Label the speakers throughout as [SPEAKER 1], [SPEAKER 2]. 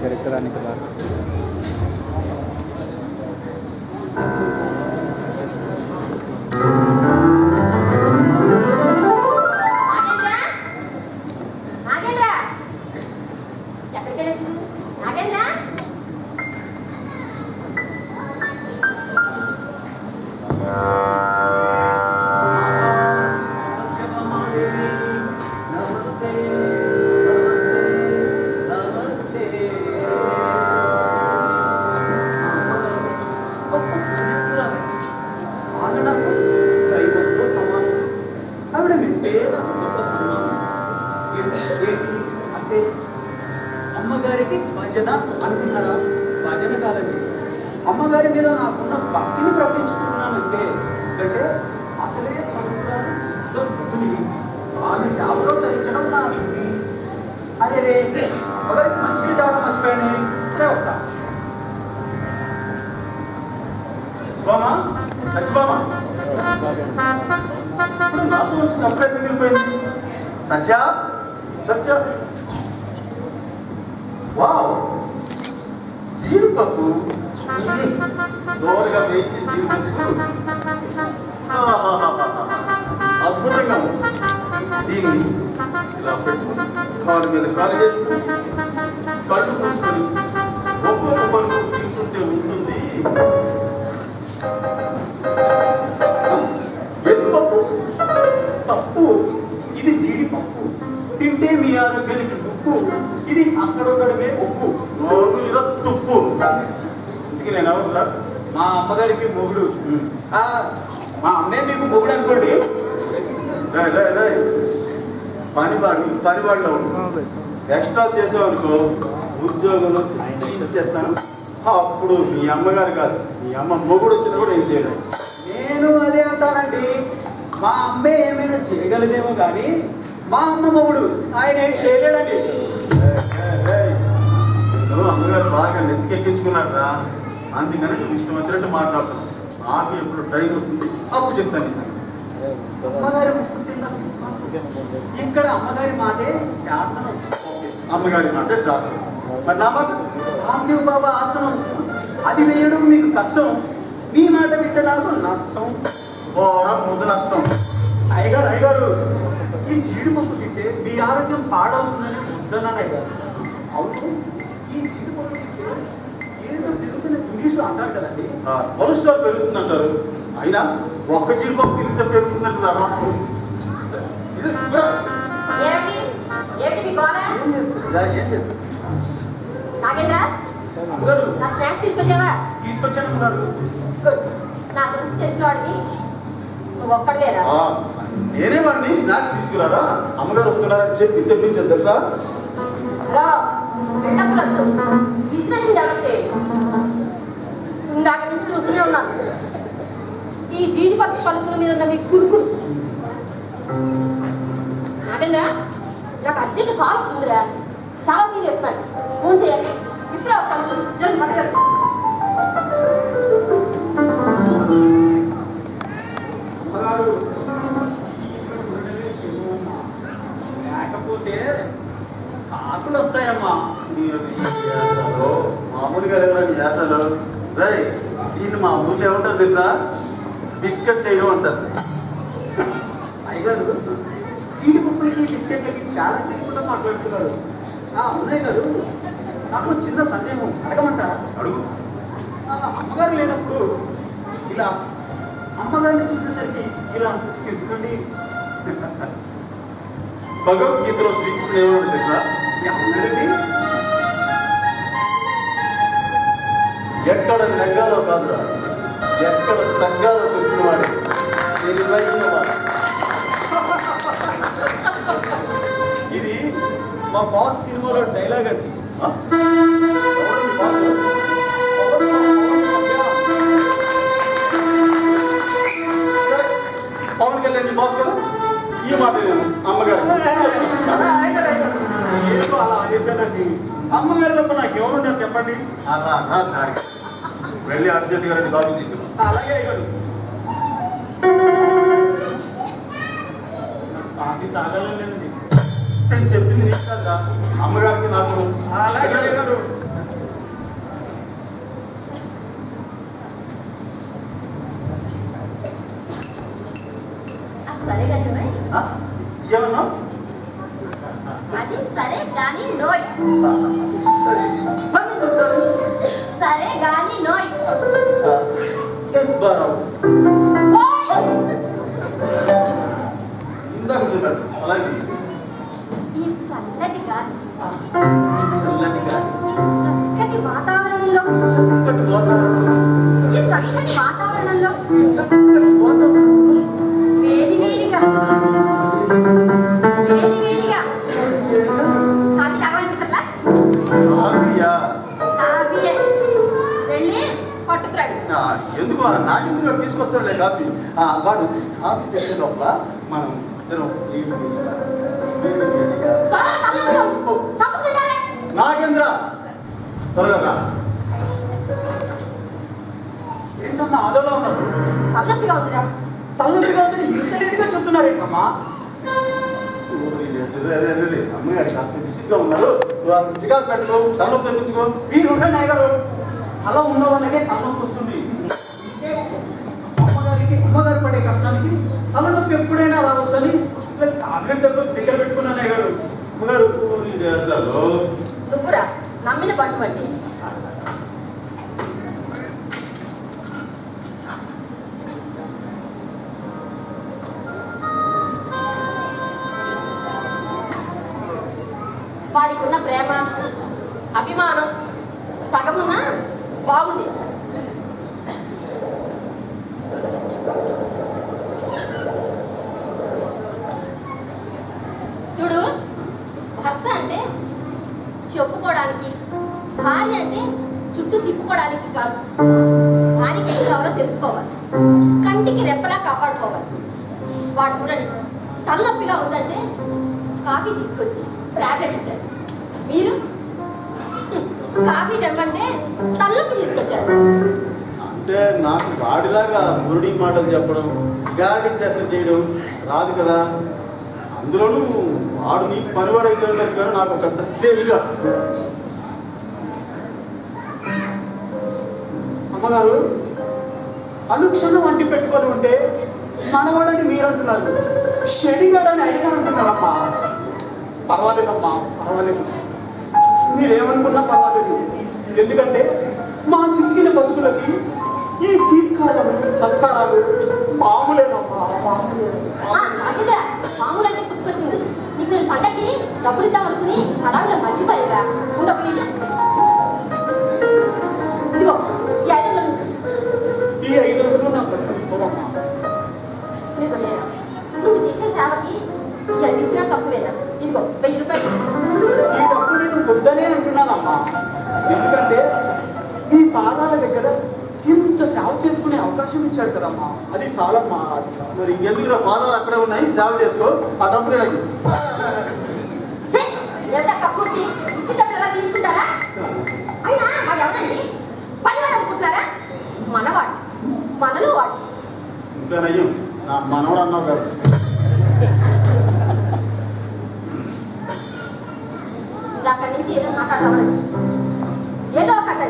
[SPEAKER 1] Kira-kira nih kelar.
[SPEAKER 2] అమ్మగారికి భజన అనుకున్నారా? భజన కాదండి, అమ్మగారి మీద నాకున్న భక్తిని ప్రకటించుకున్నానంతే. ఎందుకంటే అసలే చదువుతాను శుద్ధ బుద్ధుని, ఆమె సేవలో ధరించడం నా బుద్ధి. అదే రే అమ్మగారికి మంచిగా తేవడం మర్చిపోయాను. ఇప్పుడే వస్తా. సచ్చిబామా, సచ్చిబామా, ఇప్పుడు నాతో వచ్చిన అప్పుడే మిగిలిపోయింది. సత్య, సత్య, వావ్, జీడిపప్పు దోరగా వేయించి జీడిపప్పు అద్భుతంగా దీన్ని ఇలా పెట్టుకుని కాలు మీద కాలు వేసుకుని కళ్ళు మూసుకొని ఒక్కొక్క పరుగు తింటుంటే ఉంటుంది. వెనుపప్పు పప్పు, ఇది జీడిపప్పు. తింటే మీ ఆరోగ్యానికి ఉప్పు, ఇది అక్కడొక్కడమే ఉప్పు, నోరు మీద తుప్పు. ఇందుకు నేను ఎవరులా మా అమ్మగారికి మొగుడు, మా అమ్మే మీకు మొగుడు అనుకోండి. పనివాళ్ళు ఎక్స్ట్రా చేసావనుకో ఉద్యోగంలో చేస్తాను. అప్పుడు మీ అమ్మగారు కాదు, మీ అమ్మ మొగుడు వచ్చినా కూడా ఏం చేయలేదు. నేను అదే అంటానండి, మా అమ్మే ఏమైనా చేయగలదేమో కానీ మా అమ్మ మొగుడు ఆయన ఏం చేయలేడండి. అమ్మగారు బాగా నెత్తికెక్కించుకున్నారా, అందుకని నువ్వు ఇష్టం వచ్చినట్టు మాట్లాడుతున్నావు. నాకు ఎప్పుడు టైం వస్తుంది అప్పుడు చెప్తాను. అమ్మగారి విశ్వాసం, ఇక్కడ అమ్మగారి మాటే శాసనం. అమ్మగారి మాటే శాసనం. మరి నా మాట రామ్దేవ్ బాబా ఆసనం, అది వేయడం మీకు కష్టం, మీ మాట వింటే నాకు నష్టం. ముందు నష్టం. అయ్యగారు, అయ్యగారు, ఈ జీడిపప్పు తింటే మీ ఆరోగ్యం పాడవుతుందని వద్దన్నాను అయ్యగారు. అవును, ఈ జీడిపప్పు తింటే ఏదో పెరుగుతున్న ఇంగ్లీష్లో అంటారు కదండి, కొలెస్ట్రాల్ పెరుగుతుంది అంటారు. అయినా ఒక్క జీడిపప్పు తిరిగితే పెరుగుతుందంటారా? తీసుకొచ్చాను అమ్మగారు. నేనే వాడిని స్నాక్స్ తీసుకురాదా, అమ్మగారు వస్తున్నారని చెప్పి తెప్పించాను తెలుసా.
[SPEAKER 3] ఇందాక నుంచి చూస్తూనే ఉన్నాను ఈ జీడిపప్పు పలుకుల మీద ఉన్న మీ కురుకులు. నాగేంద్ర, నాకు అర్జెంట్ కాల్ ఉందిరా, చాలా సీరియస్ మ్యాటర్. ఫోన్ చేయాలి ఇప్పుడే వస్తాను. జల్ది పట్టగలరు.
[SPEAKER 2] లేకపోతే ఆకులు వస్తాయమ్మా. మామూలుగా చేస్తాను. రై, దీన్ని మా ఊళ్ళో ఏమంటారు తెలుసా, బిస్కెట్ ఏమో అంటారు. అయ్యగారు, జీడిపప్పులకి బిస్కెట్లకి చాలా తెలియకుండా మాట్లాడుతున్నారు. అన్నయ్య గారు, నాకు చిన్న సందేహం, అడగమంటారా? అడుగు. అమ్మగారు లేనప్పుడు ఇలా అమ్మగారిని చూసేసరికి ఇలా ఎందుకండి? భగవద్గీతలో శ్రీకృష్ణుడు ఏమన్నా తెలుసా? ఎక్కడ నెగ్గాలో కాదురా, ఎక్కడ తగ్గాలో తెలిసిన వాడే తెలివైన వాడు. ఇది మా బాస్ సినిమాలో డైలాగ్ అండి. పవన్ కళ్యాణ్ బాస్ కదా, ఈ మాట నేను అమ్మగారు ఏదో అలా అనేసానండి. అమ్మగారు తప్ప నాకు ఎవరున్నారు చెప్పండి. అలా దానికి వెళ్ళి అర్జెంట్ గారిని కాఫీ తీసుకున్నాం. అలాగే అయ్యారు. కాఫీ తాగాలని లేదండి. నేను చెప్పింది నీకు కదా అమ్మగారికి నాకు.
[SPEAKER 4] అలాగే అయ్యగారు.
[SPEAKER 3] సరే కానీ
[SPEAKER 2] ఆ? ఏమన్నా
[SPEAKER 3] అది సరే కానీ నోయ్.
[SPEAKER 2] మళ్ళీ ఒకసారి.
[SPEAKER 3] సరే కానీ నోయ్.
[SPEAKER 2] బారావు
[SPEAKER 3] ఓయ్!
[SPEAKER 2] ఇందాక చెప్పాడు అలాగే
[SPEAKER 3] ఈ చల్లటి గాలి,
[SPEAKER 2] చల్లటి గాలి,
[SPEAKER 3] ఈ చక్కటి వాతావరణంలో,
[SPEAKER 2] చక్కటి వాతావరణం,
[SPEAKER 3] ఈ చక్కటి వాతావరణంలో
[SPEAKER 2] చక్కటి వాతావరణంలో
[SPEAKER 3] వేడి వేడిగా కాఫీ తాగాలనిపించట్లా?
[SPEAKER 2] కాఫీయా?
[SPEAKER 3] కాఫీయే. వెళ్ళి పట్టుకురండి.
[SPEAKER 2] ఎందుకు నాకెందుకు తీసుకొస్తాడులే కాఫీ. వాడు వచ్చి కాఫీ తెచ్చే లోపల మనం ఇద్దరం
[SPEAKER 3] సోడా తలనొప్పిగా ఉంది. చంపుతుంటారే.
[SPEAKER 2] నాగేంద్ర త్వరగా రా.
[SPEAKER 4] ఏంటన్నా ఆదోలో ఉన్నారు?
[SPEAKER 3] తలనొప్పిగా ఉందిరా.
[SPEAKER 4] తలనొప్పిగా ఉందని ఇంత లేటుగా చెప్తున్నారేంటమ్మా?
[SPEAKER 2] అమ్మగారు కాస్త బిసిగ్గా ఉన్నారు. నువ్వు అసలు చికాకు పెట్టుకో, తలనొప్పి తెప్పించుకో.
[SPEAKER 4] మీరు ఉండండి అయ్యగారు. అలా ఉన్న వాళ్ళకే తలనొప్పి వస్తుంది. అమ్మగారు పడే కష్టానికి తలనొప్పి ఎప్పుడైనా రావచ్చని టాబ్లెట్ దగ్గర పెట్టుకున్నాను అయ్యగారు.
[SPEAKER 2] అమ్మగారు చేస్తారు.
[SPEAKER 3] నువ్వురా నమ్మిన పండు బట్టి. వాడికి ఉన్న ప్రేమ అభిమానం సగమున్న బాగుండేది. చూడు, భర్త అంటే చెప్పుకోవడానికి, భార్య అంటే చుట్టూ తిప్పుకోవడానికి కాదు. భార్యకి ఏం కావాలో తెలుసుకోవాలి, కంటికి రెప్పలా కాపాడుకోవాలి. వాడు చూడండి, తలనొప్పిగా ఉందంటే కాఫీ తీసుకొచ్చి టాబ్లెట్ ఇచ్చారు. మీరు కాఫీ తెమ్మంటే తలనొప్పి తీసుకొచ్చారు.
[SPEAKER 2] అంటే నాకు గాడిలాగా మురుడి మాటలు చెప్పడం, గాడి చేష్టలు చేయడం రాదు కదా. అందులోనూ వాడు నీకు పనివాడైతే ఉండొచ్చు కానీ నాకు పెద్ద సేవిగా.
[SPEAKER 4] అమ్మగారు అనుక్షణం వంటి పెట్టుకొని ఉంటే మనవాడని మీరు అంటున్నారు, షడిగాడని అయినా అంటున్నారమ్మా. పర్వాలేదమ్మా, పర్వాలేదు. మీరేమనుకున్నా పర్వాలేదు. ఎందుకంటే మా చిక్కిన బతుకులకి ఈ చీత్కారాలు సత్కారాలు మామూలేనమ్మా, మామూలే.
[SPEAKER 3] అదిగా మామూలు అంటే గుర్తుకొచ్చింది. నీకు నేను పండగకి డబ్బులు ఇద్దాం అనుకుని హడావిలో మర్చిపోయారా? ఉండొక నిమిషం. ఇదిగో ఈ 500 నుంచి.
[SPEAKER 4] ఈ 5 రోజులు నాకు బతుకుకోవమ్మా.
[SPEAKER 3] నిజమేనా? నువ్వు చేసే సేవకి ఎంత ఇచ్చినా తక్కువేనా? ఇదిగో 1000 రూపాయలు.
[SPEAKER 4] ఈ డబ్బు నేను వద్దనే అంటున్నానమ్మా. ఎందుకంటే మీ పాదాల దగ్గర ఇంత సేవ చేసుకునే అవకాశం ఇచ్చాడు కదమ్మా. అది చాలమ్మా, అది చాలు.
[SPEAKER 2] మరి ఇంకెందుకు పాదాలు అక్కడే ఉన్నాయి, సేవ చేసుకో. ఆ డబ్బులు నాకు
[SPEAKER 3] ఛే! ఎంత కక్కుర్తి, ఇచ్చేటప్పుడు ఎలా తీసుకుంటారా? అయినా వాడు ఎవరండి? పనివాడు అనుకుంటున్నారా? మనవాడు, మనలో వాడు.
[SPEAKER 2] ఇంకా నయ్యం నా మనవడు అన్నావు కాదు.
[SPEAKER 3] అక్కడి నుంచి ఏదో మాట్లాడదామని ఏదో ఒకటి.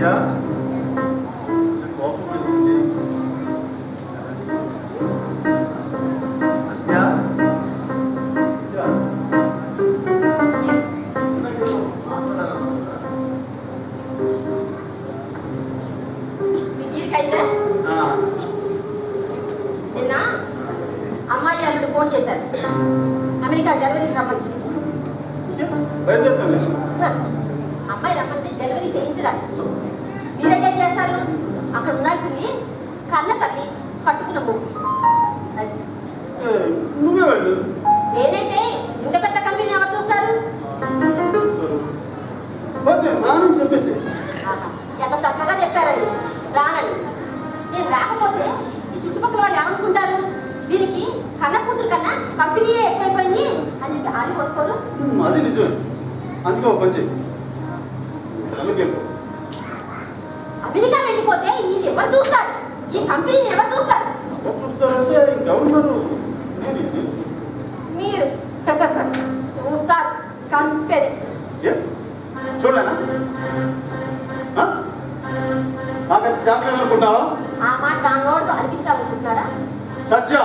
[SPEAKER 2] యా కోపం వచ్చింది. యా యా
[SPEAKER 3] వీటికైతే నిన్న అమ్మాయి అల్లుడు ఫోన్ చేశారు. అమెరికా డెలివరీకి రమ్మని.
[SPEAKER 2] బయలుదేరుతాను.
[SPEAKER 3] అమ్మాయి రమ్మంది డెలివరీ చేయించడానికి. మీరేం చేస్తారు? అక్కడ ఉండాల్సింది కన్న తల్లి, కట్టుకున్న ముగ్గు.
[SPEAKER 2] నువ్వే వెళ్ళు.
[SPEAKER 3] నేనంటే ఇంత పెద్ద కంపెనీ ఎవరు చూస్తారు?
[SPEAKER 2] రానని చెప్పేసి
[SPEAKER 3] ఆహా, ఎంత చక్కగా చెప్పారండి. రానని. నేను రాకపోతే ఈ చుట్టుపక్కల వాళ్ళు ఏమనుకుంటారు? దీనికి కన్న కూతురు కన్నా కంపెనీయే ఎక్కువైపోయింది అని చెప్పి ఆడి పోసుకోరు.
[SPEAKER 2] అది నిజమే. అందుకే ఒక పని చెయ్యి,
[SPEAKER 3] ఈ కంపెనీని ఎవరు చూస్తారు?
[SPEAKER 2] ఎవరు చూస్తారంటే గవర్నరు
[SPEAKER 3] మీరు చూస్తారు కంపెనీ.
[SPEAKER 2] చూడలేనా? నాకు చేతలేదు అనుకుంటావా?
[SPEAKER 3] ఆ మాట దానిలోడుతో అనిపించాలనుకుంటున్నారా?
[SPEAKER 2] సత్య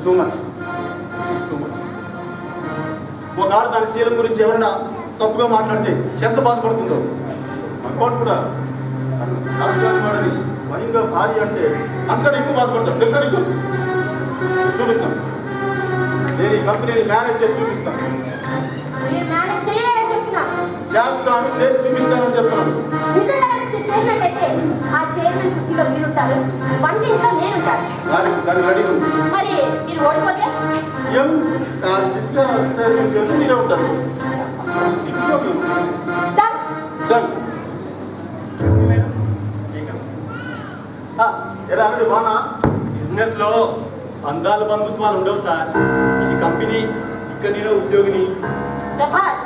[SPEAKER 2] టూ మచ్. ఒక ఆడ దాని శీలం గురించి ఎవరైనా తప్పుగా మాట్లాడితే ఎంత బాధపడుతుందో అకౌంట్ కూడా వాడని భయంగా భార్య అంటే అంతకంటే ఎక్కువ బాధపడతాను తెలుసా నీకు? చూపిస్తాను. నేను ఈ కంపెనీని మేనేజ్ చేసి చూపిస్తాను.
[SPEAKER 3] మీరు మేనేజ్ చేయలేరని చెప్తున్నారు.
[SPEAKER 2] చేస్తాను, చేసి చూపిస్తానని చెప్తున్నాను.
[SPEAKER 3] నిజంగా చేసినట్టయితే ఆ చైర్మన్ కుర్చీలో మీరుంటారు, వంటింట్లో నేనుంటాను.
[SPEAKER 2] దాని రెడీ ఉంది.
[SPEAKER 3] మరి మీరు ఓడిపోతే
[SPEAKER 2] ఏం మీరే ఉంటారు.
[SPEAKER 3] డన్.
[SPEAKER 2] డన్. ఎలా అనేది బాగా
[SPEAKER 5] బిజినెస్ లో బంధాలు బంధుత్వాలు ఉండవు సార్. ఇది కంపెనీ, ఇక్కడ నేను ఉద్యోగిని.
[SPEAKER 3] శభాష్,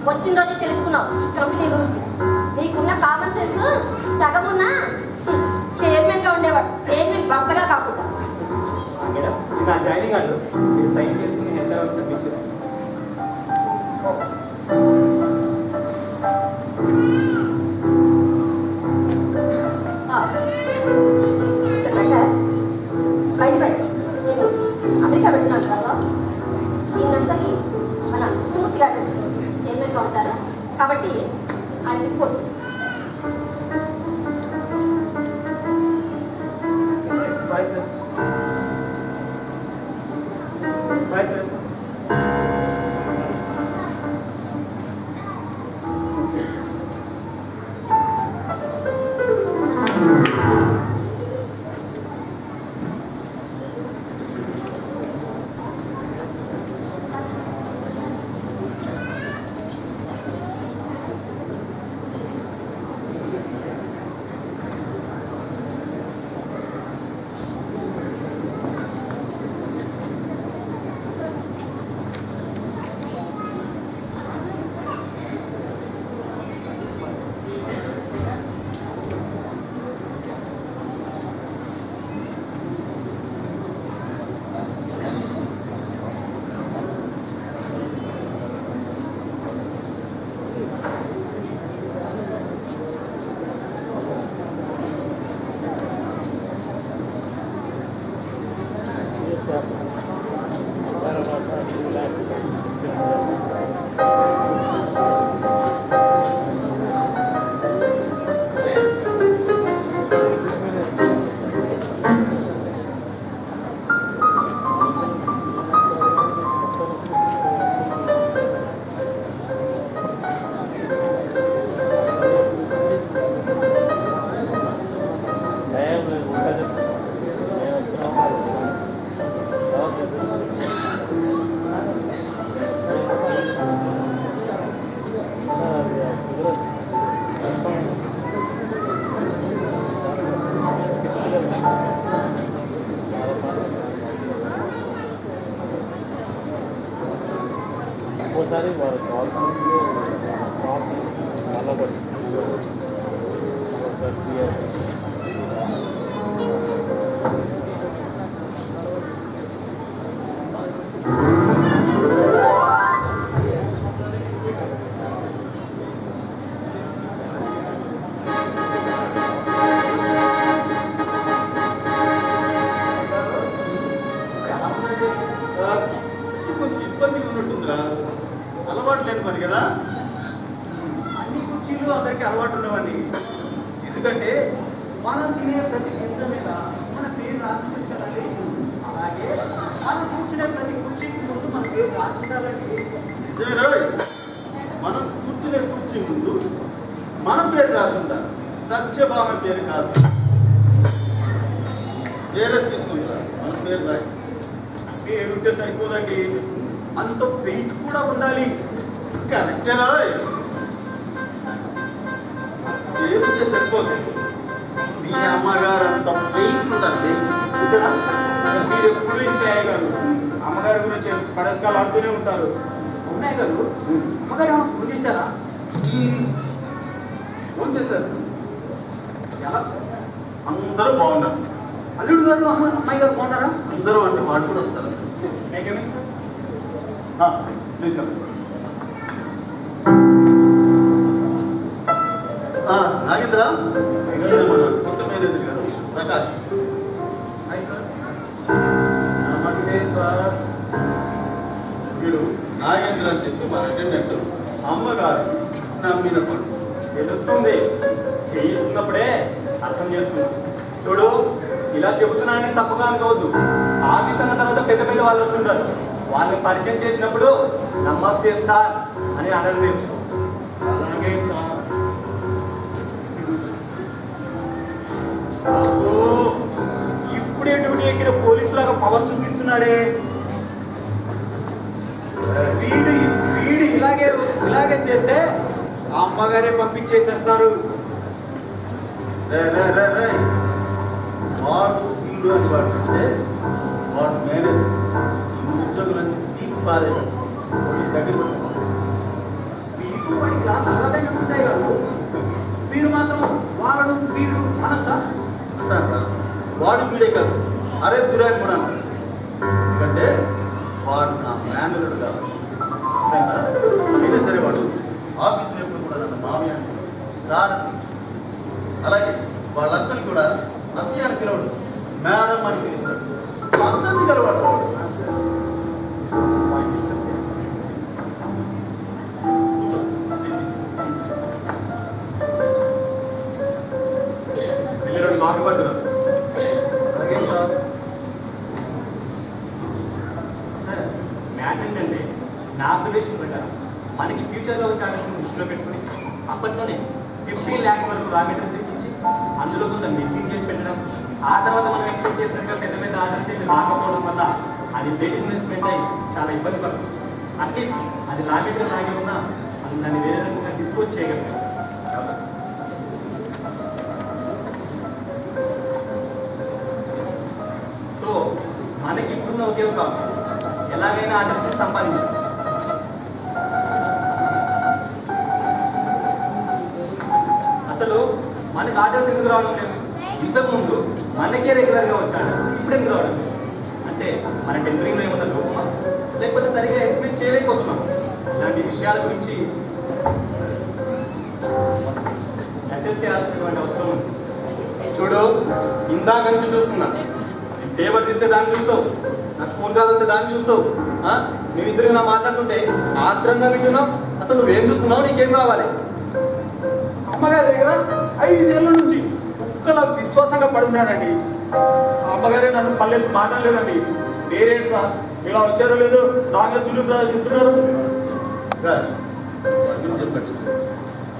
[SPEAKER 3] వచ్చిన రోజే తెలుసుకున్నావు ఈ కంపెనీ రూల్స్. నీకున్న కామన్ సెన్స్ సగం ఉన్న చైర్మన్ గా ఉండేవాడు, చైర్మన్ భర్తగా కాకుండా.
[SPEAKER 5] మేడం, ఇది నా జాయినింగ్ ఆర్డర్. మీరు సైన్ చేసుకుని హెచ్ఆర్ సబ్మిట్ చేసుకున్నాను.
[SPEAKER 3] నేను అమెరికా పెట్టినాను కదా, దీన్నంతని మన కృష్ణమూర్తి గారు చైర్మన్గా ఉంటారు కాబట్టి ఆయన report
[SPEAKER 5] by sir. By sir.
[SPEAKER 1] ఒక్కోసారి వాళ్ళు కాల్ చాలా పడుతుంది.
[SPEAKER 2] ఇబ్బందిగా ఉన్నట్టుందిరా. అలవాటు లేని పని కదా. అన్ని కుర్చీలు అందరికీ అలవాటు ఉన్నవన్నీ. ఎందుకంటే మనం తినే ప్రతి గింజ మీద మన పేరు రాసి పెట్టాలండి. అలాగే మనం కూర్చునే ప్రతి కుర్చీకి ముందు మన పేరు రాసి ఉండాలండి. నిజమే రోయ్, మనం కూర్చునే కుర్చీ ముందు మన పేరు రాసి ఉండాలి. సత్యభామ పేరు కాదు. పేరే తీసుకుంటారు, మన పేరు రాయి. పేరు ఉంటే సరిపోదండి, అంత వెయిట్ కూడా ఉండాలి. కరెక్టేనా? పేరు ఉంటే సరిపోదు, మీ అమ్మగారు అంత వెయిట్ ఉండాలి. మీరు ఎప్పుడు ఇంతే గారు అమ్మగారి గురించి పరస్కాలు ఆడుతూనే ఉంటారు. ఉన్నాయి గారు, అమ్మగారు ఏమైనా ఫోన్ చేశారా? ఫోన్ చేశారు. ఎలా? అందరూ అందరూ బాగున్నారు.
[SPEAKER 4] అల్లుడు గారు అమ్మాయి గారు బాగున్నారా?
[SPEAKER 2] అందరూ అంటే వాడు కూడా వస్తారు. Please come. నాగేంద్ర, ఈయన మన కొత్త మేనేజర్ గారు ప్రకాష్.
[SPEAKER 5] నమస్తే సార్.
[SPEAKER 2] వీడు నాగేంద్ర అని చెప్పి మన అటెండెంట్ అమ్మగారు నమ్మిన పడు.
[SPEAKER 5] తెలుస్తుంది, చేయిస్తున్నప్పుడే అర్థం చేస్తుంది. చూడు, ఇలా చెబుతున్నానని తప్పుగా అనుకోవద్దు. ఆఫీస్ అన్న తర్వాత పెద్ద పెద్ద వాళ్ళు వస్తుంటారు. వాళ్ళని పరిచయం చేసినప్పుడు నమస్తే సార్ అని అనడం నేర్చుకో.
[SPEAKER 2] అలాగే సార్.
[SPEAKER 4] ఇప్పుడే డ్యూటీ ఎక్కిన పోలీసు లాగా పవర్ చూపిస్తున్నాడే. వీడు వీడు ఇలాగే చేస్తే ఆ అమ్మగారే పంపించేసేస్తారు.
[SPEAKER 2] వాడు వీడు అని వాడు అంటే వాడు మేనేజర్. ఈ ఉద్యోగులన్నీ పీక్ పారేయాలి. దగ్గర పెట్టుకోవాలి.
[SPEAKER 4] వీడు వాడి క్లాస్ అలవాటైనా ఉంటాయి కాదు. మీరు మాత్రం వాళ్ళను వీడు అనొచ్చా?
[SPEAKER 2] అంటాను సార్. వాడు వీడే కాదు, అరే దురాని కూడా అంటారు. ఎందుకంటే వాడు నా మేనేజర్ కాదు. అయినా సరే వాడు ఆఫీసులో ఎప్పుడు కూడా నన్ను మామయ్య అని సార్ అని పిలుస్తాడు. అలాగే వాళ్ళందరినీ కూడా అత్తయ్య అని పిలవడు, మేడం అని పిలుస్తాడు. అందరినీ కలవాడు వాడు.
[SPEAKER 5] పిల్లలు బాగుపడుతున్నారు.
[SPEAKER 2] అలాగే సార్.
[SPEAKER 5] సార్, మ్యాటర్ ఏంటంటే నా అబ్జర్వేషన్ ప్రకారం మనకి ఫ్యూచర్లో వచ్చే ఆలోచన దృష్టిలో పెట్టుకుని అప్పట్లోనే 50 lakhs వరకు రా మెటీరియల్ తెప్పించి అందులో కొంత మిస్టింగ్ చేసి పెట్టడం, ఆ తర్వాత మనం ఎక్స్పెక్ట్ చేసినట్టుగా పెద్ద పెద్ద ఆర్డర్స్ ఏమి రాకపోవడం వల్ల అది వెయిట్ ఇన్వెస్ట్మెంట్ అయ్యి చాలా ఇబ్బంది పడుతుంది. అట్లీస్ట్ అది రా మెటీరియల్ లాగే ఉన్నా మనం దాన్ని వేరే రకంగా డిస్పోజ్ చేయగలిగాం. సో మనకి ఇప్పుడున్న ఒకే ఒక ఆప్షన్, ఎలాగైనా ఆర్డర్స్ సంపాదించాలి. అసలు మనకి ఆర్డర్స్ ఎందుకు రావడం లేదు? ఇంతకుముందు మనకే రెగ్యులర్గా వచ్చే ఆర్డర్స్ ఇప్పుడు ఎందుకు రావడం లేదు? అంటే మన టెండరింగ్లో ఏమన్నా లోపమా, లేకపోతే సరిగా ఎస్టిమేట్ చేయలేకపోతున్నాం? ఇలాంటి విషయాల గురించి అసెస్ చేయాల్సినటువంటి అవసరం ఉంది. చూడు, ఇందాక నుంచి చూస్తున్నా, పేపర్ తీస్తే దాన్ని చూస్తావు, నాకు ఫోన్ కాల్ వస్తే దాన్ని చూస్తావు. మేమిద్దరు నా మాట్లాడుతుంటే ఆత్రంగా వింటున్నావు. అసలు నువ్వేం చూస్తున్నావు? నీకేం కావాలి?
[SPEAKER 4] అమ్మగారి దగ్గర 5 ఏళ్ళ నుంచి ఒక్కలా విశ్వాసంగా పడున్నానండి. ఆ అమ్మగారే నన్ను పల్లెత్తు మాటలు లేదండి. పేరేంటి సార్ ఇలా వచ్చారో లేదో నాగా చులు ప్రదర్శిస్తున్నారు.
[SPEAKER 2] వాడు చెప్పండి,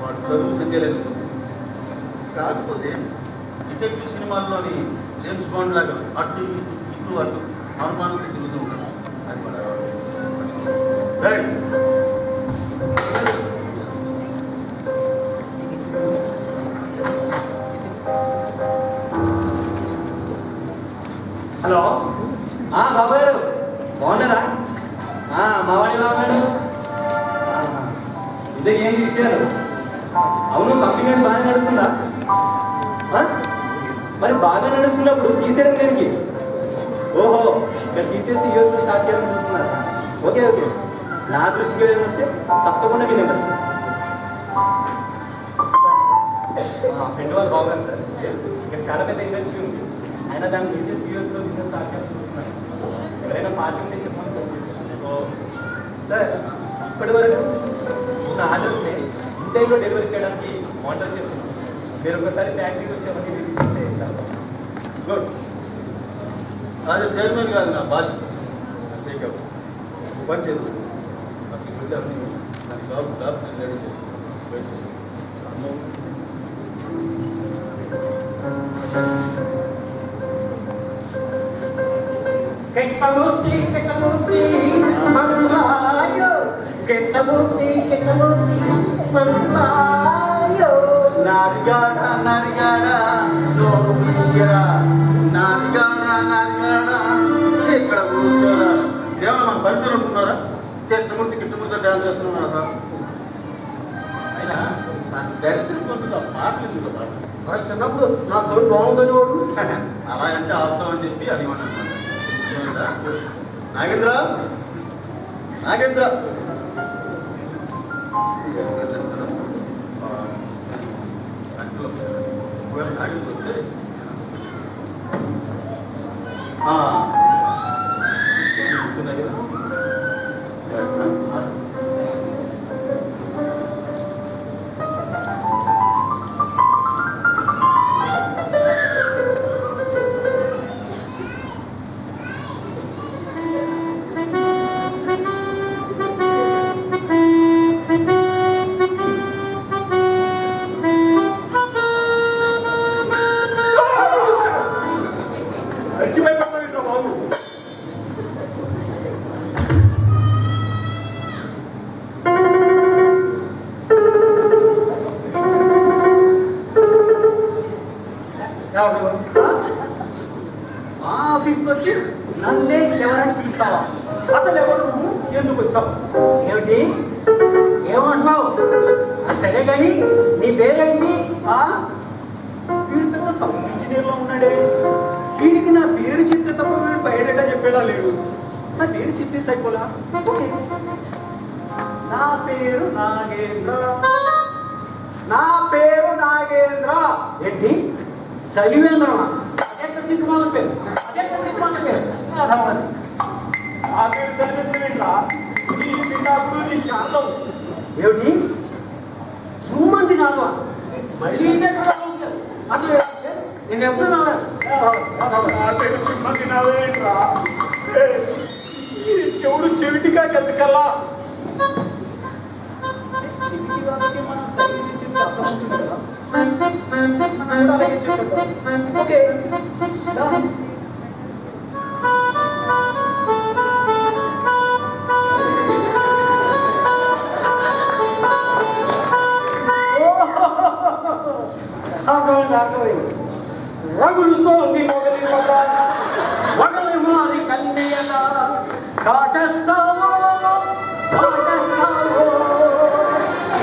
[SPEAKER 2] వాడు చదువు సంఖ్యలేదు. కాకపోతే డిటెక్టివ్ సినిమాల్లోని జేమ్స్ బాండ్ లాగా అటు ఇటు అటు అనుమానం తిరుగుతూ ఉంటాడు. అది కూడా
[SPEAKER 5] హలో, బాబు గారు బాగున్నారా? మా వాడి ఎలా ఉన్నాడు? ఇదే ఏంటి విషయాలు? అవును, కంపెనీ బాగా నడుస్తుందా? మరి బాగా నడుస్తున్నప్పుడు తీసేయడం దేనికి? ఓహో, ఇక్కడ తీసేసి యూఎస్లో స్టార్ట్ చేయాలని చూస్తున్నారు. ఓకే ఓకే, నా దృష్టికి ఏమైనా వస్తే తప్పకుండా మీ నెంబర్ సార్. మా ఫ్రెండ్ వాళ్ళు బాగున్నారు సార్. ఇక్కడ చాలా పెద్ద ఇండస్ట్రీ ఉంది. అయినా దాన్ని తీసేసి యూఎస్లో బిజినెస్ స్టార్ట్ చేయాలని చూస్తున్నారు. ఎవరైనా పార్టీ ఉంటే చెప్పమని సార్. ఇప్పటి వరకు ఉన్న ఆర్డర్స్ని ఇన్ టైంలో డెలివరీ చేయడానికి ఆర్డర్ చేస్తున్నాం. మీరు ఒకసారి ఫ్యాక్టరీకి వచ్చామని మీరు ఇస్తే చాలా గుడ్.
[SPEAKER 2] అది చైర్మన్ కాదు, నా బాధ్యత. పని చేయదు జాబ్ రెడీ చేసి
[SPEAKER 1] కెట్టమూర్తి కెట్టమూర్తి మందాయో కెట్టమూర్తి కెట్టమూర్తి మందాయో
[SPEAKER 2] నారిగాడ నారిగాడ లోపలిరా నారిగాడ నారిగాడ ఇక్కడ కూర్చోరా. ఏమన్నా మన పరిచయం అనుకున్నారా? కిట్టమూర్తి డ్యాన్స్ చేస్తున్నారా? అయినా నాకు దరిద్రం కొంత పాటలు ఎందుకు పాట
[SPEAKER 1] మరి చిన్నప్పుడు నా తోడు బాగుందని వాడు
[SPEAKER 2] అలా అంటే ఆపుతాం అని చెప్పి అది నాగేంద్ర నాగేంద్ర నాగేంద్ర వస్తే
[SPEAKER 4] ఆఫీస్కి వచ్చి నన్నే ఎవరని పిలుస్తావా? అసలు ఎవరు నువ్వు? ఎందుకు వచ్చావు?
[SPEAKER 1] ఏమిటి ఏమంటున్నావు? సరే కానీ నీ పేరేంటి?
[SPEAKER 4] వీడు పెద్ద సౌండ్ ఇంజనీర్లో ఉన్నాడే. వీడికి నా పేరు చెప్తే తప్ప వీడు బయట చెప్పేలా లేడు. నా పేరు చెప్పేసి అయిపోలా. ఓకే, నా పేరు నాగేంద్ర. నా పేరు నాగేంద్ర.
[SPEAKER 1] ఏంటి చదివేంద్రమా? అదే దిక్కుమాల పేరు, అదే దిక్కుమాల పేరు.
[SPEAKER 4] నా పేరు చదివేంద్రా. నీ పిన్నప్పుడు నీ శాంతం.
[SPEAKER 1] ఏమిటి సుమ్మంది నాలుగు మళ్ళీ అట్లా నేను ఎప్పుడు
[SPEAKER 4] నా పేరు చిమ్మతి నాగేంద్ర. ఈ చెవుడు చెవిటిగా ఎందుకల్లా? చెవిటి వాళ్ళకి మన సైజు చెప్తే అర్థం అవుతుంది కదా. మనం కూడా అలాగే చెప్తాం. ఓకే,
[SPEAKER 1] రగులుతో మొగలి మొగలి మారి కన్నయ్యల కాటస్తావో కాటస్తావో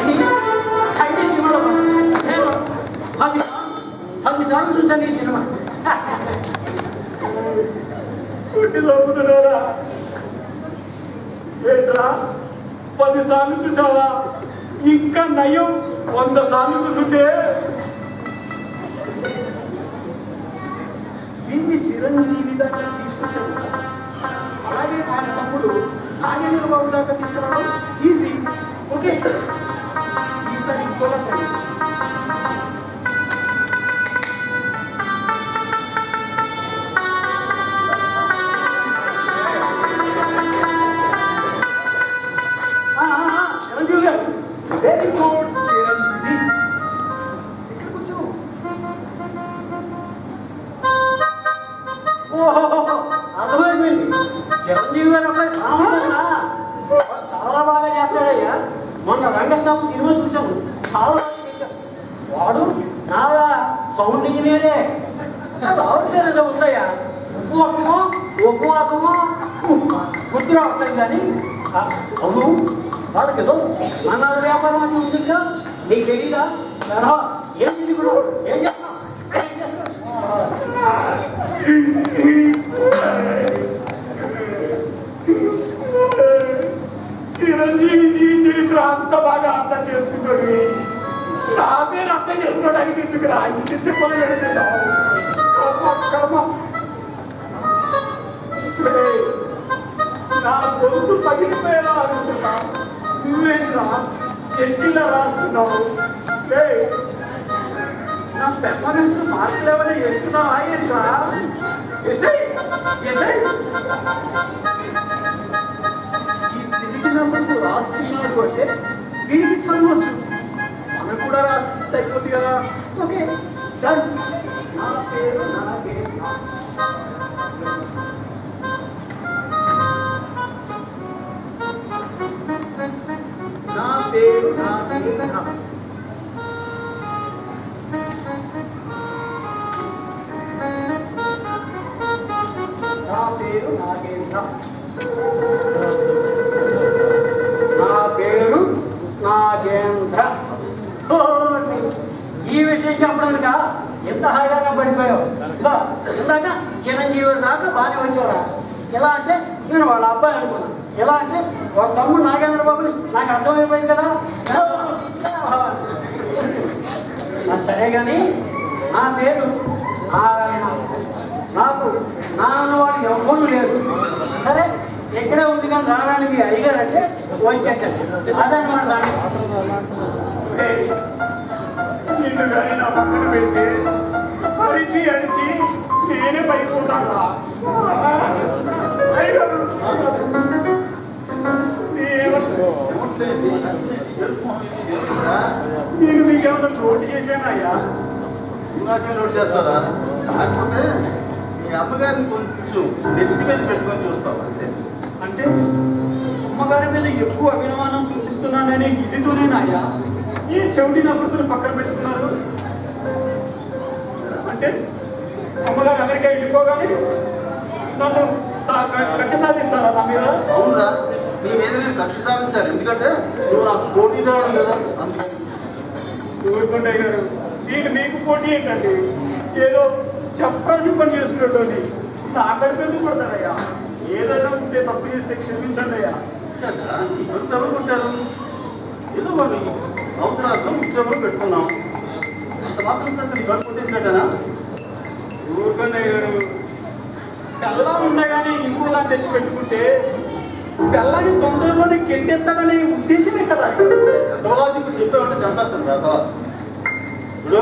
[SPEAKER 1] ఇది సినిమా. నేను 10 సార్లు చూసాను ఈ సినిమా.
[SPEAKER 4] పుట్టి చదువుతున్నారా? ఏంట్రా 10 సార్లు చూసావా? ఇంకా నయం 100 సార్లు చూసుంటే. దీన్ని చిరంజీవి దాకా తీసుకొచ్చాడు. అలాగే ఆయన తమ్ముడు నాగేంద్ర బాబు దాకా తీసుకురావడం ఈజీ. ఓకే, ఈసారి ఇంకోలా
[SPEAKER 1] చిరంజీవి గారు.
[SPEAKER 4] Very good Chiranjeevi. ఇక్కడ కూర్చో.
[SPEAKER 1] అర్థమైపోయింది. చిరంజీవి గారు అబ్బాయి రామన్నా చాలా బాగా చేస్తాడయ్యా. మొన్న రంగస్థలం సినిమా చూసాము, చాలా బాగా చేశాడు. వాడు నా సౌండ్ ఇంజనీరే. రావట్లేదు ఉందయ్యా. ఉపవాసమో గుర్తు రావట్లేదు కానీ అవును వాళ్ళకి ఏదో మన వ్యాపారం అని ఉంటుందా? నీకు తెలీదా? ఏం తెలియదు, ఏం చేస్తాం?
[SPEAKER 4] చిరంజీవి జీవి చరిత్ర అంత బాగా అర్థం చేసుకుంటాడు. నా పేరు అర్థం చేసుకోవడానికి ఎందుకు రా? నా గొంతు పగిలిపోయేలా అరుస్తున్నా. నువ్వేంట్రా చర్చిలో రాస్తున్నావు? నా పెర్ఫార్మెన్స్ మార్కులు ఏమైనా వేస్తున్నావా? ఏంట్రా ఎసై ఎసై ఈ చిరిగినప్పుడు రాస్తున్నాడు అంటే వీడికి చదవచ్చు, మనకు కూడా రాసిస్తే అయిపోతుంది కదా. Okay, done. నా పేరు నాగేంద్ర. నా పేరు నాగేంద్ర. నా పేరు నాగేంద్ర.
[SPEAKER 1] నా పేరు నాగేంద్ర. ఈ విషయం విషయం చెప్పడానిక ఎంత హాయిగా పడిపోయావు. ఇదో ఇందాక చిరంజీవి దాకా బాగానే వచ్చేవరా. ఎలా అంటే నేను వాళ్ళ అబ్బాయి అనుకున్నాను. ఎలా అంటే వాళ్ళ తమ్ముడు నాగేంద్ర బాబుని నాకు అర్థమైపోయింది కదా. సరే కానీ నా పేరు నారాయణ. నాకు నాన్నవాడు ఎవ్వరూ లేదు. సరే ఎక్కడే ఉంది కానీ నారాయణకి అయ్యగారు అంటే వచ్చేసాను. అదనమాట దాన్ని.
[SPEAKER 4] నిన్ను కానీ నా పక్కన పెడితే అరిచి అరిచి నేనే పైపోతాను. నేను మీకేమన్నా చోటు చేశానయ్యా?
[SPEAKER 2] నాకేం లోటు చేస్తారా? కాకపోతే మీ అమ్మగారిని కొంచెం నెత్తి మీద పెట్టుకొని చూస్తాం అంతే.
[SPEAKER 4] అంటే అమ్మగారి మీద ఎక్కువ అభిమానం చూపిస్తున్నాననే ఇదితోనేనాయ్యా ఈ చెవిటి నవ్వుతున్న పక్కన పెట్టుకున్నారు? అంటే అమ్మగారు అమెరికా వెళ్ళిపోగానే నన్ను కక్ష సాధిస్తారా నా మీద?
[SPEAKER 2] అవునరా, నీ మీద నేను కక్ష సాధించాను. ఎందుకంటే నువ్వు నాకు పోటీ తేవడం కదా.
[SPEAKER 4] ఊరుకుంటాయి గారు, నేను మీకు పోటీ ఏంటండి? ఏదో చెప్పాల్సి పని చేసుకున్నట్టు నా అక్కడికి ఎందుకు పడతారయ్యా? ఏదైనా ఉంటే తప్పు చేస్తే క్షమించండి అయ్యా.
[SPEAKER 2] చదువుకుంటారు ఏదో మరి అవసరాలతో ఉద్యోగం పెట్టుకున్నాం. అంత మాత్రం తనని గడుపుతుంటాడా?
[SPEAKER 4] ఊరుకుంటాయి గారు, బెల్లం ఉండగానే ఇంకోలా తెచ్చి పెట్టుకుంటే బెల్లాన్ని తొందరలోనే గెంటెత్తాడనే ఉద్దేశమే కదా.
[SPEAKER 2] ఎంతలాజిక్ చెప్పామంటే చంపేస్తాను రాత. ఇప్పుడు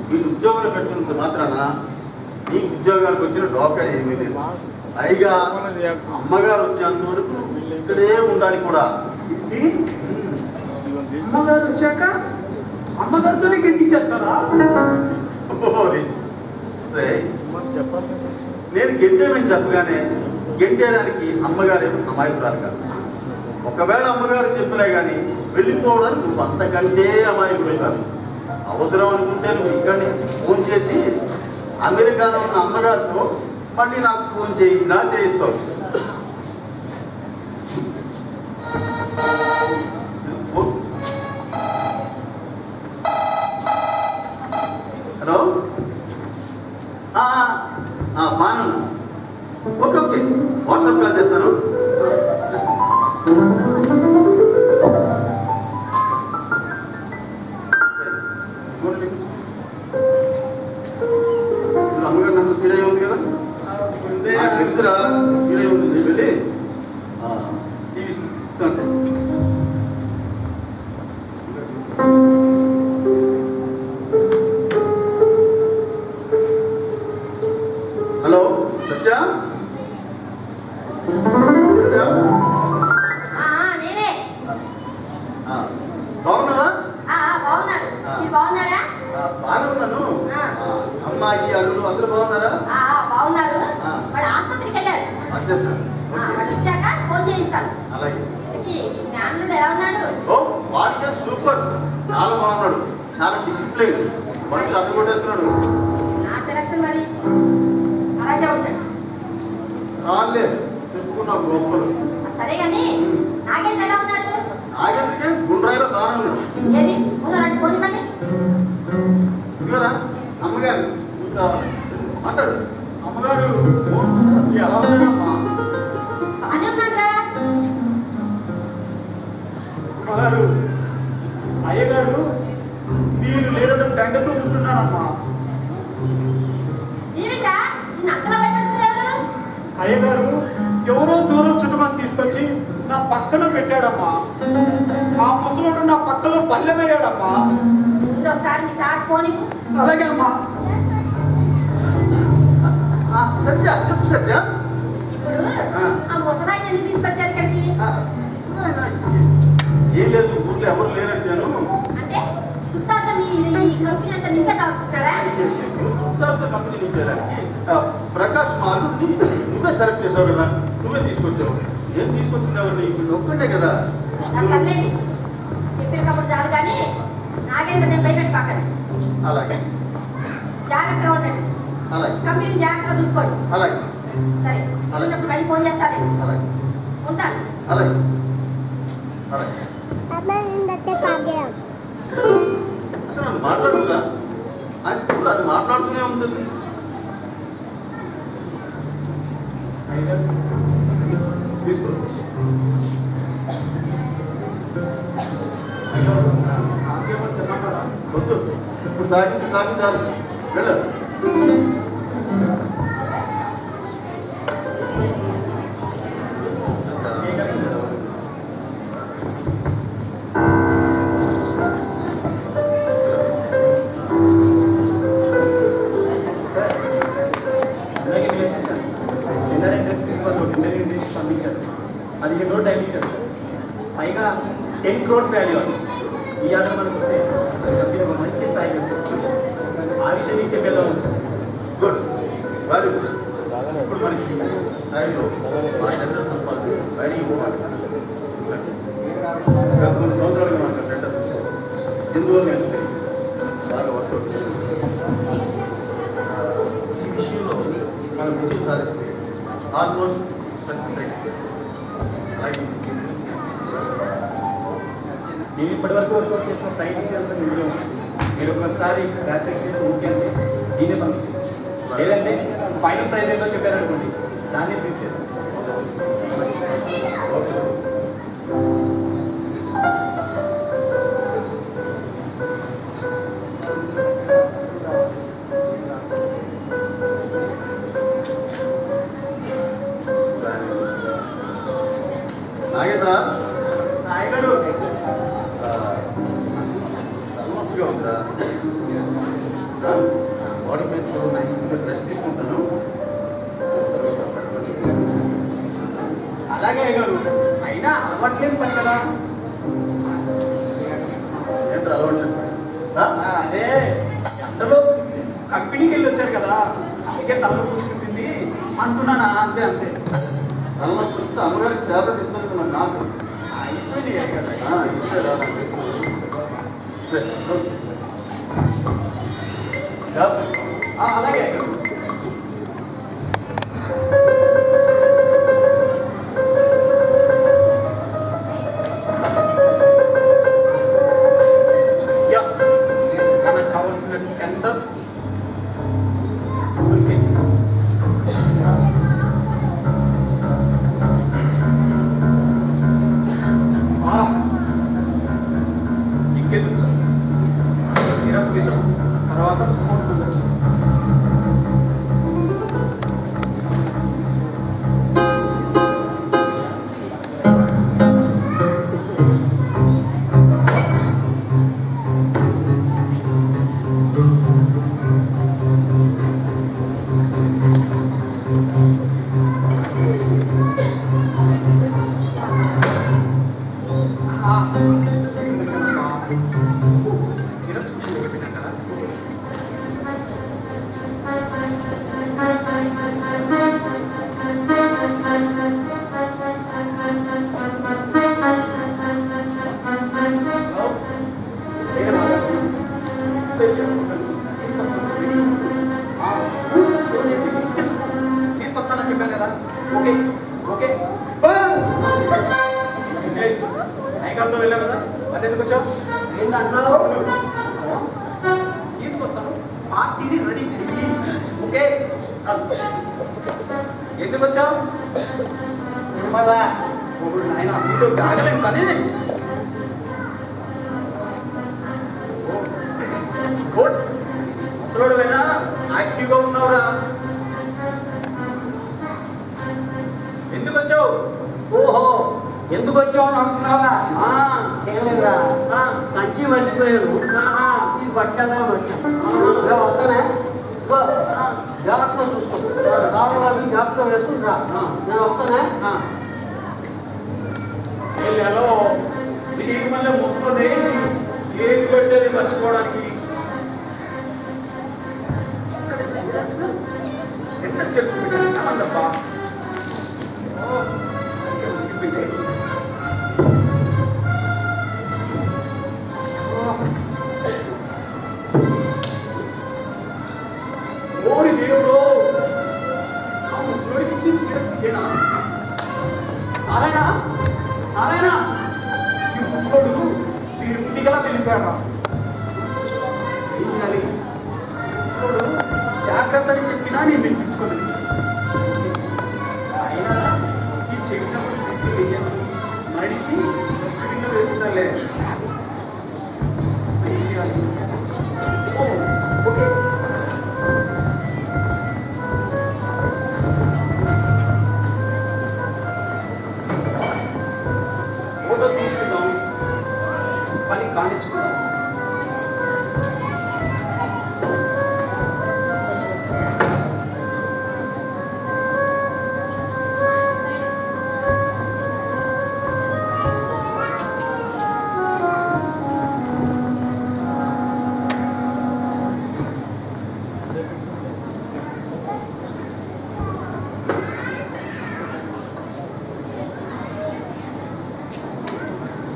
[SPEAKER 2] వీళ్ళు ఉద్యోగాలు పెట్టుకున్నంత మాత్రాన నీ ఉద్యోగానికి వచ్చిన డోకా ఏమీ లేదు. పైగా అమ్మగారు వచ్చేంత వరకు ఇక్కడే ఉండాలి కూడా.
[SPEAKER 4] ఇది అమ్మగారు వచ్చాక అమ్మగారితోనే గెంటించేస్తారా?
[SPEAKER 2] నేను గెంటేమని చెప్పగానే గెంటేయడానికి అమ్మగారేమో అమాయకురాలు కాదు. ఒకవేళ అమ్మగారు చెప్పినా కానీ వెళ్ళిపోవడానికి నువ్వు అంతకంటే అమాయకుడు కాదు. అవసరం అనుకుంటే నువ్వు ఇక్కడి నుంచి ఫోన్ చేసి అమెరికాలో ఉన్న అమ్మగారితో మళ్ళీ నాకు ఫోన్ చేయించినా చేయిస్తావు. Hello, Banu. Okay okay, WhatsApp call చేస్తాను. అమ్మగారు నన్ను స్పీడ్ అయ్యి ఉంది కదా. నాకు తెలుసురా, స్పీడ్ అయ్యి ఉంది. నేను వెళ్ళి టీవీ అంతే. హలో సత్య,
[SPEAKER 3] నేనే.
[SPEAKER 2] బాగున్నావా?
[SPEAKER 3] బాగున్నాను. మీరు బాగున్నారా?
[SPEAKER 2] బాగానే ఉన్నాను. అమ్మాయి అల్లుడు అందరూ బాగున్నారా?
[SPEAKER 3] బాగున్నారు. వాడు ఆసుపత్రికి వెళ్ళారు.
[SPEAKER 2] అచ్చా,
[SPEAKER 3] వాడు వచ్చాక ఫోన్ చేయిస్తాను.
[SPEAKER 2] అలాగే.
[SPEAKER 3] నాన్నుడు ఎలా ఉన్నాడు?
[SPEAKER 2] ఓ వాడికే సూపర్, చాలా బాగున్నాడు. చాలా డిసిప్లైన్. వాడికి అర్థం కొట్టేస్తున్నాడు.
[SPEAKER 3] నా సెలక్షన్ మరి అలాగే ఉంటాడు.
[SPEAKER 2] రాలే చెప్పుకున్నా గొప్పలు.
[SPEAKER 3] సరే కానీ నాగేంద్ర ఎలా ఉన్నాడు?
[SPEAKER 2] నాగేంద్రకే గుండ్రాయిలో బాగానే ఉన్నాడు.
[SPEAKER 3] ఏది కుదరండి ఫోన్ ఇవ్వండి.
[SPEAKER 2] ఇదిగోరా అమ్మగారు, ఇంకా మాట్లాడు.
[SPEAKER 4] అమ్మగారు ఎలా ఉన్నారమ్మా?
[SPEAKER 3] బాగానే ఉన్నారా?
[SPEAKER 4] అమ్మగారు, అయ్యగారు మీరు లేదంటే బెంగతో ఉంటున్నారమ్మా.
[SPEAKER 3] ఏమిటా నిన్ను అంతలా భయపెడుతుంది ఎవరు?
[SPEAKER 4] అయ్యగారు ఎవరో దూరం చుట్టుమని తీసుకొచ్చి నా పక్కన పెట్టాడమ్మా. ఆ ముసలోడు నా పక్కలో పల్లెమయ్యాడమ్మా.
[SPEAKER 3] ముందు ఒకసారి మీ సార్ ఫోన్ ఇవ్వు.
[SPEAKER 4] అలాగే అమ్మా.
[SPEAKER 2] సత్య చెప్పు సత్య.
[SPEAKER 3] ఇప్పుడు ఆ ముసలాయిని ఎందుకు తీసుకొచ్చారు ఇక్కడికి?
[SPEAKER 2] ఏం లేదు, ఊర్లో ఎవరు లేరంటాను.
[SPEAKER 3] అంటే చుట్టాలతో మీ కంపెనీ అంతా నింపే తాగుతున్నారా?
[SPEAKER 2] కంపెనీ చేయడానికి ప్రకాష్ మాల్ని నువ్వే సెలెక్ట్ చేసావు కదా, నువ్వే తీసుకొచ్చావు. ఏం తీసుకొచ్చిందావు? నీకు ఒక్కటే కదా.
[SPEAKER 3] సర్లేండి, చెప్పిన కబురు చాలు కానీ నాగేంద్ర నేను భయపెట్టి పక్కన.
[SPEAKER 2] అలాగే
[SPEAKER 3] జాగ్రత్తగా ఉండండి.
[SPEAKER 2] అలాగే
[SPEAKER 3] కంపెనీని జాగ్రత్తగా చూసుకోండి.
[SPEAKER 2] అలాగే
[SPEAKER 3] సరే, వెళ్ళినప్పుడు మళ్ళీ ఫోన్ చేస్తాను.
[SPEAKER 2] అలాగే
[SPEAKER 3] ఉంటాను.
[SPEAKER 2] అలాగే అలాగే. అసలు మాట్లాడు. మాట్లాడుతుందా అని చూడు, అది మాట్లాడుతూనే ఉంటుంది. తీసుకో. వద్దు, ఇప్పుడు తాగించాలి. వెళ్ళు.
[SPEAKER 5] అలాగే నేను చేస్తాను. డిన్నర్ ఇండస్ట్రీస్ వాళ్ళు డిన్నర్ ఇండస్ట్రీస్ పంపించారు. 15 రోజులు టైం ఇచ్చారు సార్. పైగా 10 crores వాల్యూ అది. ఈ ఆర్డర్ మనకు వస్తే సభ్యులు ఒక మంచి స్థాయికి వెళ్తారు. ఆ విషయం నీకు చెప్పేలా ఉంటుంది.
[SPEAKER 2] Good, very good. ఇప్పుడు మనకి టైంలో మా టెండర్ సంపాదన వెరీ ఇంపార్టెంట్. గత కొన్ని సంవత్సరాలుగా మనకు టెండర్ చూసాం. ఎందువల్ల అంటే బాగా వర్కౌట్ ఈ విషయంలో మనం విజయం సాధిస్తే ఆల్మోస్ట్ సక్సెస్ అయితే అలాగే
[SPEAKER 5] నేను ఇప్పటివరకు వర్కౌట్ చేసిన ఫ్లైట్ డీటెయిల్స్ అని ఇందులో మీరు ఒకసారి ట్రాన్సాక్ట్ చేసి ముఖ్యంగా దీన్ని పంపించారు. లేదంటే ఫైనల్ ప్రైజ్ ఏంటో చెప్పారనుకోండి, దాన్ని ఫీజ్ చేస్తాను.
[SPEAKER 2] నాగేంద్ర
[SPEAKER 4] నాయగారు
[SPEAKER 2] తలనొప్పిగా ఉందా? బాడీ పెయిన్స్ ఉన్నాయి, రెస్ట్ తీసుకుంటాను.
[SPEAKER 4] అలాగే అయ్యారు, అయినా అలవాట్లేని పని కదా.
[SPEAKER 2] ఏంటో అలవాటు
[SPEAKER 4] అదే ఎంతలో కంపెనీకి వెళ్ళి వచ్చారు కదా, అందుకే తలనొప్పి కూర్చుంటుంది అంటున్నానా? అంతే అంతే.
[SPEAKER 2] తలనొప్పి వస్తే అమ్మగారికి ట్యాబ్లెట్ ఇస్తుంది మరి నాకు.
[SPEAKER 4] అయిపోయింది కదా.
[SPEAKER 2] ఇస్తే రాదు.
[SPEAKER 4] అలాగే అయ్యారు. మనకు కావాల్సిన టెండర్ ఇంకేజ్ వచ్చేస్తాం. చిరాకు తీద్దాం, తర్వాత ఫోన్ సందర్శన. తీసుకొస్తానని చెప్పాను కదా. Okay okay. నైకాలతో వెళ్ళావు కదా, మళ్ళీ ఎందుకు వచ్చావు?
[SPEAKER 1] ఏంటంటున్నావు?
[SPEAKER 4] తీసుకొస్తాను, పార్టీని రెడీ చెయ్యి. ఓకే, ఎందుకు వచ్చావు?
[SPEAKER 1] నిర్మలా,
[SPEAKER 4] ఒకడు నాయన మీతో కాగలేని పని. గుడ్, అసలు అయినా యాక్టివ్గా ఉన్నావురా. ఎందుకు వచ్చావు?
[SPEAKER 1] ఓహో, ఎందుకు వచ్చావు అని అంటున్నావా? ఏం లేదురా, సంచి మర్చిపోయాను, ఇది పట్టుకెళ్దామని వచ్చాను. వస్తానే, జాగ్రత్తగా చూసుకో, కావాలి వాళ్ళని జాగ్రత్తగా వేసుకుంటా. నేను వస్తానే.
[SPEAKER 4] హలో, నీకు మళ్ళీ ముసుకొని ఏది పెట్టేది మర్చిపోవడానికి. ఎంత చర్చ పెట్టామన్నప్పా. ఓరి దేవుడు, ఆ ముసలోడికి ఇచ్చి ఇదేనా? నారాయణ నారాయణ, ఈ ముసలోడు వీడు వద్దని చెప్పినా నేను వినిపించుకోలేదు. అయినా ఈ చెప్పినప్పుడు తీసుకెళ్ళి నడిచి డస్ట్బిన్లో వేసుకుంటాలే. ఓకే. ఫోటో తీసుకుందాం, పని కానిచ్చుకుందాం.